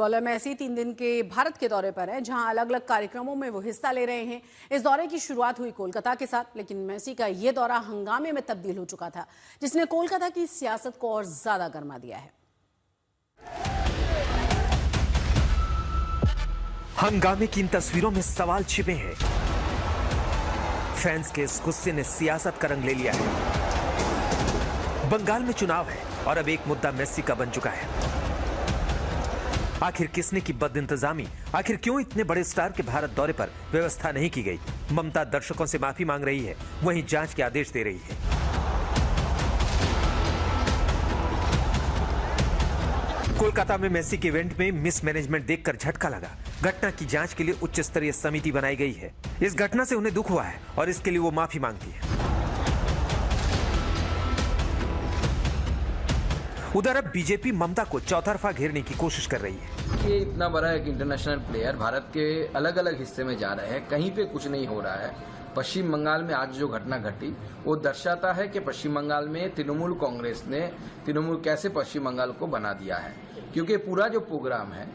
Footballer Messi 3 दिन के भारत के दौरे पर हैं, जहां अलग अलग कार्यक्रमों में वो हिस्सा ले रहे हैं। इस दौरे की शुरुआत हुई कोलकाता के साथ, लेकिन मेसी का ये दौरा हंगामे में तब्दील हो चुका था, जिसने कोलकाता की सियासत को और ज्यादा गर्मा दिया है। हंगामे की इन तस्वीरों में सवाल छिपे हैं। फैंस के इस गुस्से ने सियासत का रंग ले लिया है। बंगाल में चुनाव है और अब एक मुद्दा मेसी का बन चुका है। आखिर किसने की बदइंतजामी? आखिर क्यों इतने बड़े स्टार के भारत दौरे पर व्यवस्था नहीं की गई? ममता दर्शकों से माफी मांग रही है, वहीं जांच के आदेश दे रही है। कोलकाता में मेसी के इवेंट में मिसमैनेजमेंट देखकर झटका लगा। घटना की जांच के लिए उच्च स्तरीय समिति बनाई गई है। इस घटना से उन्हें दुख हुआ है और इसके लिए वो माफी मांगती है। उधर अब बीजेपी ममता को चौतरफा घेरने की कोशिश कर रही है। ये इतना बड़ा एक इंटरनेशनल प्लेयर भारत के अलग अलग हिस्से में जा रहे हैं, कहीं पे कुछ नहीं हो रहा है। पश्चिम बंगाल में आज जो घटना घटी वो दर्शाता है कि पश्चिम बंगाल में तृणमूल कांग्रेस ने कैसे पश्चिम बंगाल को बना दिया है, क्योंकि पूरा जो प्रोग्राम है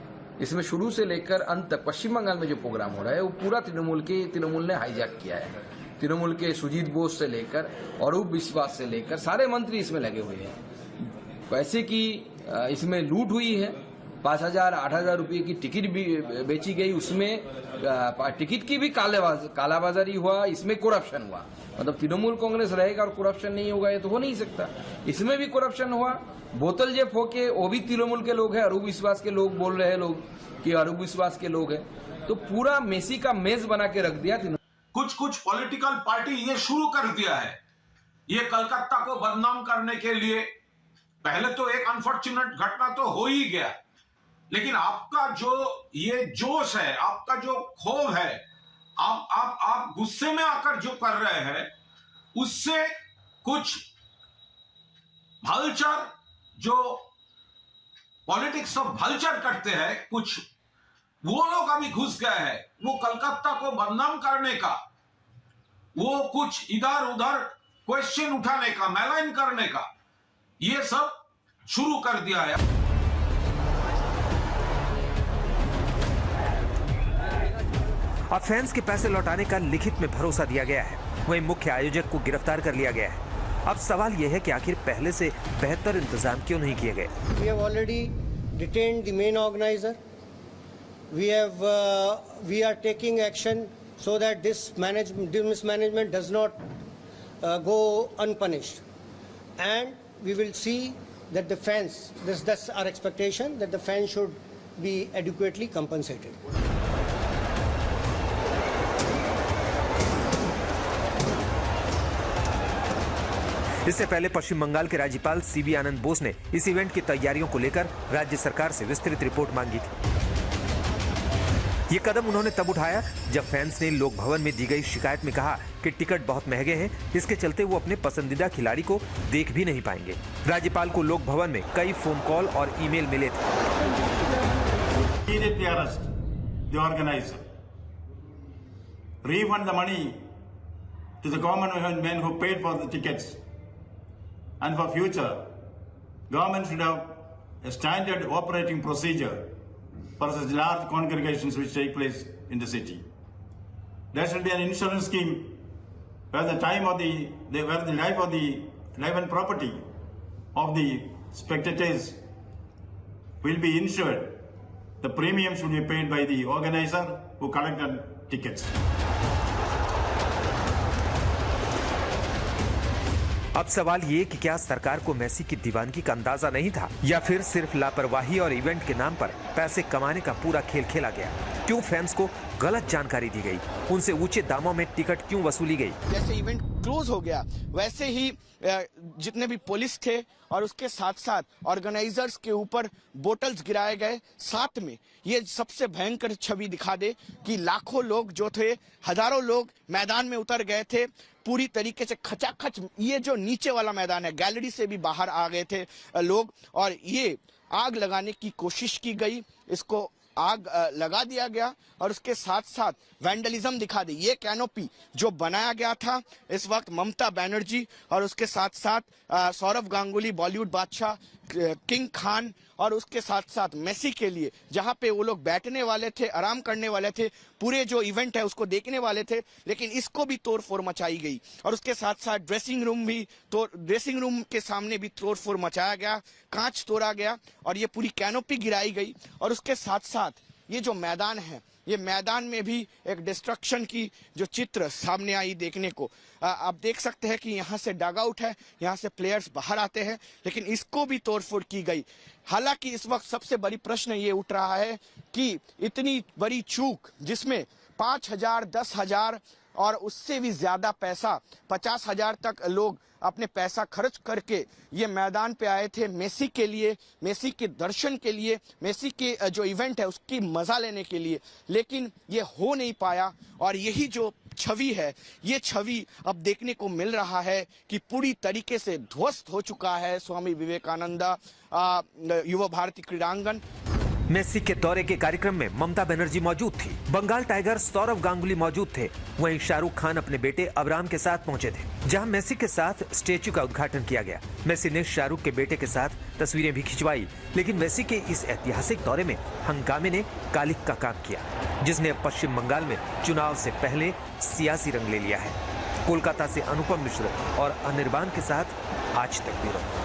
इसमें शुरू से लेकर अंत तक पश्चिम बंगाल में जो प्रोग्राम हो रहा है वो पूरा तृणमूल ने हाईजैक किया है। तृणमूल के सुजीत बोस से लेकर अरूप विश्वास से लेकर सारे मंत्री इसमें लगे हुए हैं। पैसे की इसमें लूट हुई है। 5,000 8,000 रुपये की टिकट भी बेची गई, उसमें टिकट की भी कालाबाजारी हुआ, इसमें करप्शन हुआ। मतलब तृणमूल कांग्रेस रहेगा और करप्शन नहीं होगा, ये तो हो नहीं सकता। इसमें भी करप्शन हुआ। बोतल जेब होके वो भी तृणमूल के लोग हैं, अरूप विश्वास के लोग बोल रहे हैं लोग कि अरूप विश्वास के लोग हैं। तो पूरा मेसी का मेज बना के रख दिया। कुछ पॉलिटिकल पार्टी ये शुरू कर दिया है, ये कलकत्ता को बदनाम करने के लिए। पहले तो एक अनफॉर्चुनेट घटना तो हो ही गया, लेकिन आपका जो ये जोश है, आपका जो क्षोभ है, आप गुस्से में आकर जो कर रहे हैं, उससे कुछ भलचर जो पॉलिटिक्स ऑफ भलचर करते हैं, कुछ वो लोग अभी घुस गए हैं। वो कलकत्ता को बदनाम करने का, वो कुछ इधर उधर क्वेश्चन उठाने का, मैलाइन करने का, ये सब शुरू कर दिया है। अब फैंस के पैसे लौटाने का लिखित में भरोसा दिया गया है। वहीं मुख्य आयोजक को गिरफ्तार कर लिया गया है। अब सवाल यह है कि आखिर पहले से बेहतर इंतजाम क्यों नहीं किए गए? We have already detained the main organizer. We are taking action so that this mismanagement does not go unpunished, and we will see that the fans, that's our expectation, that the fans should be adequately compensated. इससे पहले पश्चिम बंगाल के राज्यपाल CB आनंद बोस ने इस event की तैयारियों को लेकर राज्य सरकार से विस्तृत रिपोर्ट मांगी थी। ये कदम उन्होंने तब उठाया जब फैंस ने लोक भवन में दी गई शिकायत में कहा कि टिकट बहुत महंगे हैं, इसके चलते वो अपने पसंदीदा खिलाड़ी को देख भी नहीं पाएंगे। राज्यपाल को लोक भवन में कई फोन कॉल और ईमेल मिले थे। Immediately arrest the organizer. Refund the money to the common men who paid for the tickets. And for future, government should have a standard operating procedure for such large congregations which take place in the city. There should be an insurance scheme where the life and property of the spectators will be insured. The premium should be paid by the organizer who collected tickets. अब सवाल ये कि क्या सरकार को Messi की दीवानगी का अंदाजा नहीं था, या फिर सिर्फ लापरवाही और इवेंट के नाम पर पैसे कमाने का पूरा खेल खेला गया? क्यों फैंस को गलत जानकारी दी गई? उनसे ऊंचे दामों में टिकट क्यों वसूली गई? जैसे इवेंट क्लोज हो गया, वैसे ही जितने भी पुलिस थे और उसके साथ साथ ऑर्गेनाइजर्स के ऊपर बोतल्स गिराए गए। साथ में ये सबसे भयंकर छवि दिखा दे कि लाखों लोग जो थे, हजारों लोग मैदान में उतर गए थे, पूरी तरीके से खचाखच। ये जो नीचे वाला मैदान है, गैलरी से भी बाहर आ गए थे लोग, और ये आग लगाने की कोशिश की गई। इसको आग लगा दिया गया और उसके साथ साथ वैंडलिज्म दिखा दी। ये कैनोपी जो बनाया गया था इस वक्त ममता बनर्जी और उसके साथ साथ सौरव गांगुली बॉलीवुड बादशाह किंग खान और उसके साथ साथ मेसी के लिए जहां पे वो लोग बैठने वाले थे, आराम करने वाले थे, पूरे जो इवेंट है उसको देखने वाले थे, लेकिन इसको भी तोड़फोड़ मचाई गई। और उसके साथ साथ ड्रेसिंग रूम के सामने भी तोड़फोड़ मचाया गया, कांच तोड़ा गया और ये पूरी कैनोपी गिराई गई। और उसके साथ साथ ये जो मैदान है, ये मैदान में भी एक डिस्ट्रक्शन की जो चित्र सामने आई देखने को। आप देख सकते हैं कि यहाँ से डग आउट है, यहाँ से प्लेयर्स बाहर आते हैं, लेकिन इसको भी तोड़फोड़ की गई। हालांकि इस वक्त सबसे बड़ी प्रश्न ये उठ रहा है कि इतनी बड़ी चूक जिसमें 5,000, 10,000 और उससे भी ज्यादा पैसा 50,000 तक लोग अपने पैसा खर्च करके ये मैदान पे आए थे मेसी के लिए, मेसी के दर्शन के लिए, मेसी के जो इवेंट है उसकी मजा लेने के लिए, लेकिन ये हो नहीं पाया। और यही जो छवि है, ये छवि अब देखने को मिल रहा है कि पूरी तरीके से ध्वस्त हो चुका है स्वामी विवेकानंदा युवा भारती क्रीड़ांगन। मेसी के दौरे के कार्यक्रम में ममता बनर्जी मौजूद थी, बंगाल टाइगर सौरव गांगुली मौजूद थे, वहीं शाहरुख खान अपने बेटे अबराम के साथ पहुंचे थे, जहां मेसी के साथ स्टैच्यू का उद्घाटन किया गया। मेसी ने शाहरुख के बेटे के साथ तस्वीरें भी खिंचवाई, लेकिन मेसी के इस ऐतिहासिक दौरे में हंगामे ने कालिक का काम किया, जिसने पश्चिम बंगाल में चुनाव से पहले सियासी रंग ले लिया है। कोलकाता से अनुपम मिश्र और अनिर्बान के साथ आज तक ब्यूरो।